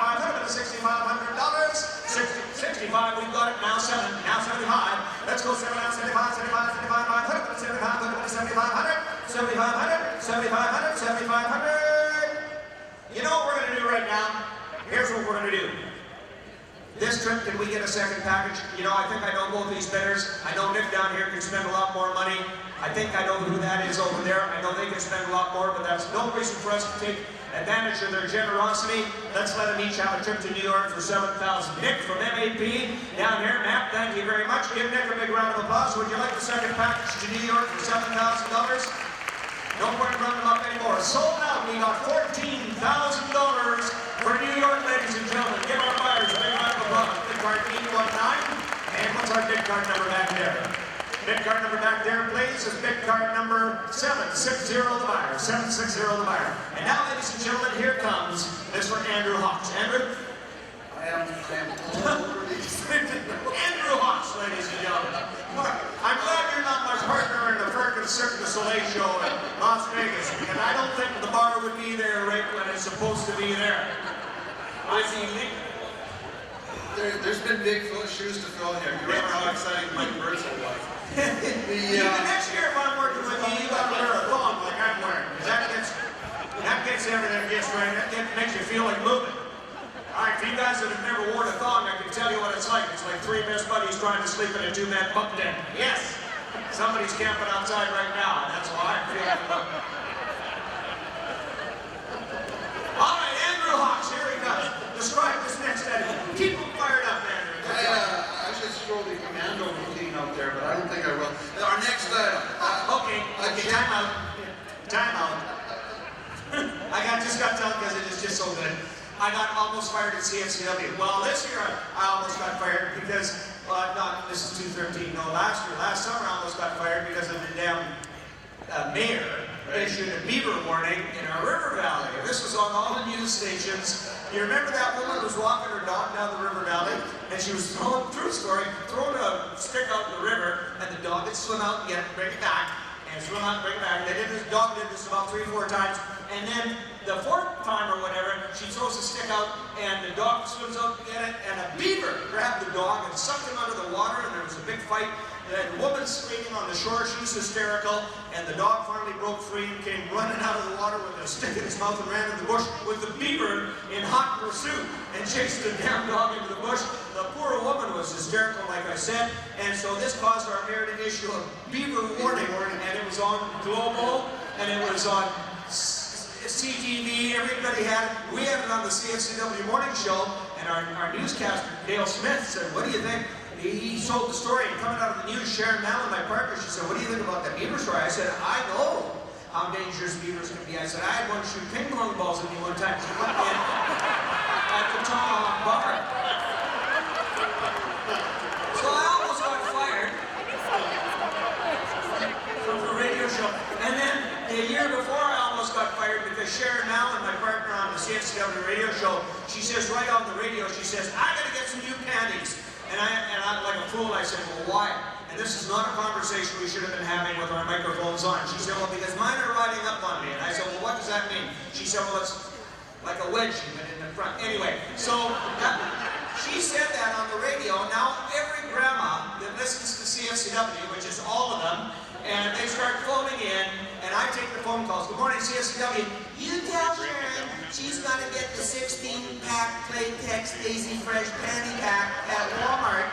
$6,500. 65, we've got it now. 75. Let's go 7 now. 75, 500. 7,500. You know what we're going to do right now? Here's what we're going to do. This trip, can we get a second package? You know, I think I know both these bidders. I know Nick down here can spend a lot more money. I think I know who that is over there. I know they can spend a lot more, but that's no reason for us to take advantage of their generosity. Let's let them each have a trip to New York for $7,000. Nick from MAP down here. Matt, thank you very much. Give Nick a big round of applause. Would you like the second package to New York for $7,000? No point running them up anymore. Sold out. We got $14,000 for New York, ladies and gentlemen. Give our buyers a big round of applause. Bid card 819. And what's our bid card number back there? Bid card number back there, please, is bid card number 760, the buyer. 760, the buyer. And now, ladies and gentlemen, here comes Mr. Andrew Hawks. Andrew? I am Andrew Hawks, ladies and gentlemen. I'm glad you're not my partner in the Perkins Cirque du Soleil show in Las Vegas, because I don't think the bar would be there right when it's supposed to be there. I see Nick. There's been big shoes to fill here. You remember how exciting Mike Birdsell was? Next year, if I'm working with you, you got to wear a thong like I'm wearing. That gets everything right. That makes you feel like moving. All right, for you guys that have never worn a thong, I can tell you what it's like. It's like three best buddies trying to sleep in a two-man bunk den. Yes, somebody's camping outside right now, and that's why I'm feeling. All right, Andrew Hawks, here he comes. Describe this next edit. Keep them fired up, Andrew. I should show the commando routine out there, but I don't think I will. Our next item. Okay, time out. Time out. I just got done because it is just so good. I got almost fired at CFCW. Well, this year I almost got fired because, this is 2013, no, last summer I almost got fired because of the damn mayor issued a beaver warning in our river valley. This was on all the news stations. You remember that woman was walking her dog down the river valley, and she was throwing a stick out in the river, and the dog would swim out and get it, bring it back, and swim out and bring it back. The dog did this about 3 or 4 times, and then the 4th time or whatever, she throws a stick out, and the dog swims out to get it, and a beaver grabbed the dog and sucked him out of the water, and there was a big fight. The woman screaming on the shore, she's hysterical, and the dog finally broke free and came running out of the water with a stick in his mouth and ran in the bush with the beaver in hot pursuit and chased the damn dog into the bush. The poor woman was hysterical, like I said, and so this caused our mayor to issue a beaver warning, and it was on Global, and it was on CTV, everybody had it. We had it on the CFCW morning show, and our newscaster, Dale Smith, said, what do you think? He told the story, and coming out of the news, Sharon Mallon, my partner, she said, what do you think about that beaver story? I said, I know how dangerous beavers can be. I said, I had one shoot ping pong balls at me one time. She went in at the Tomahawk Bar. So I almost got fired from the radio show. And then the year before, I almost got fired because Sharon Mallon, my partner on the CFCW radio show, she says right on the radio, she says, I gotta get some new panties. And I, like a fool, I said, well, why? And this is not a conversation we should have been having with our microphones on. She said, well, because mine are riding up on me. And I said, well, what does that mean? She said, well, it's like a wedgie, but in the front. Anyway, so she said that on the radio. Now every grandma that listens to CFCW, which is all of them, and they start phoning in, and I take the phone calls. Good morning, CFCW. You tell Sharon she's going to get the 16-pack Playtex Daisy Fresh panty pack at Walmart.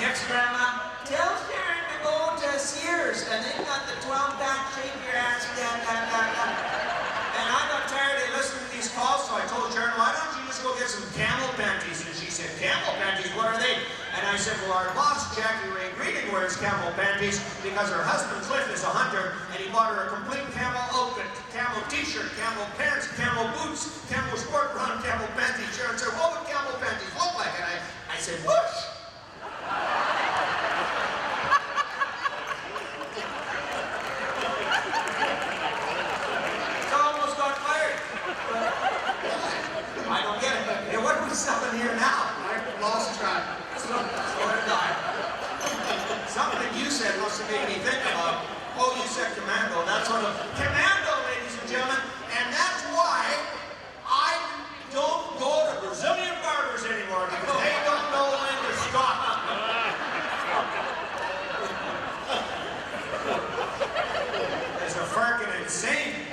Next grandma, tell Sharon to go to Sears, and they've got the 12-pack shake your ass down. And I got tired of listening to these calls, so I told Sharon, why don't you just go get some camel panties? And she said, camel panties, what are they? And I said, well, our boss, Jackie Ray Greeding, wears camel panties because her husband, Cliff, is a hunter, and he bought her a complete camel outfit, camel t-shirt, camel pants, camel boots, camel sport bra, camel panties. Sharon said, what would camel panties look like? And I said, whoosh! So I almost got fired. I don't get it. Hey, what are we selling here now? I lost track. So did I. Something you said must have made me think about, oh, you said commando. That's what commando, ladies and gentlemen. And that's why I don't go to Brazilian barbers anymore, because they don't know when to stop. There's a fucking insane.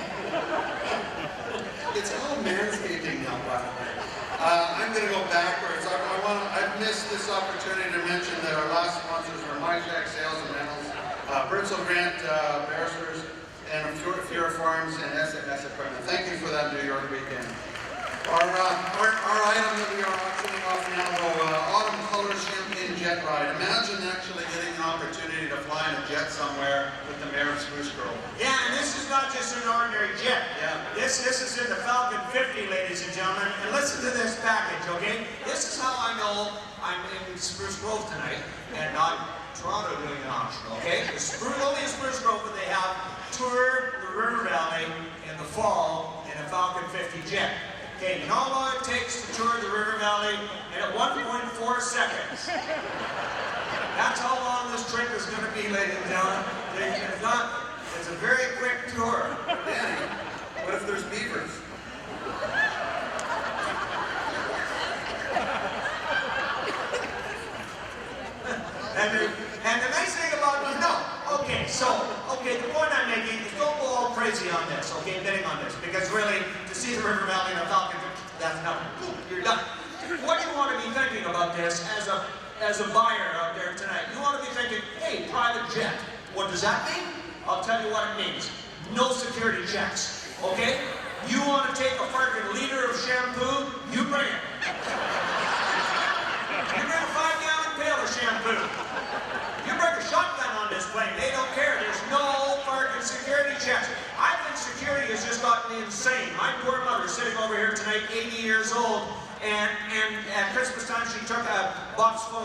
It's called manscaping now, by the way. I'm going to go backwards. I've missed this opportunity to mention that our last sponsors were My Shack Sales and Rentals, Birdsell Grant Barristers, and Fiera Farms and SS Equipment. Thank you for that New York weekend. Our item that we are auctioning off now, Autumn Colors Champagne Jet Ride. Imagine actually getting an opportunity to fly in a jet somewhere with the mayor of Spruce Grove. Yeah, and this is not just an ordinary jet. Yeah. This is in the Falcon 50, ladies and gentlemen. And listen to this package, okay? This is how I know I'm in Spruce Grove tonight and not Toronto doing an auction, okay? Only in Spruce Grove, but they have Tour the River Valley in the fall in a Falcon 50 jet. Okay, you know how long it takes to tour the River Valley? And at 1.4 seconds. That's how long this trip is going to be, ladies and gentlemen. It's a very quick tour. Danny, what if there's beavers? And the nice thing about the point I'm making is don't go all crazy on this, okay, bidding on this, because really, to see the River Valley in a Falcon, that's nothing. Boom, you're done. What you want to be thinking about this as a buyer out there tonight, you want to be thinking, hey, private jet. What does that mean? I'll tell you what it means. No security checks, okay? You want to take a freaking liter of shampoo, you bring it. You bring a 5-gallon pail of shampoo. You bring a shotgun on this plane, they don't care. There's no freaking security checks. I think security has just gotten insane. My poor mother sitting over here tonight, 80 years old, and at Christmas time she took a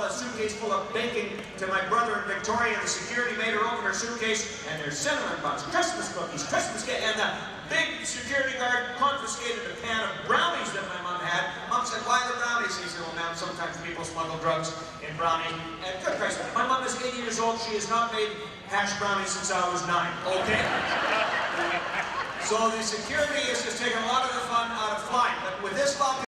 suitcase full of baking to my brother in Victoria, and the security made her open her suitcase, and there's cinnamon buns, Christmas cookies, Christmas cake, and the big security guard confiscated a pan of brownies that my mom had. Mom said, why the brownies? He said, well, ma'am, sometimes people smuggle drugs in brownies. And good Christ, my mom is 80 years old. She has not made hash brownies since I was 9, okay? So the security is just taking a lot of the fun out of flying. But with this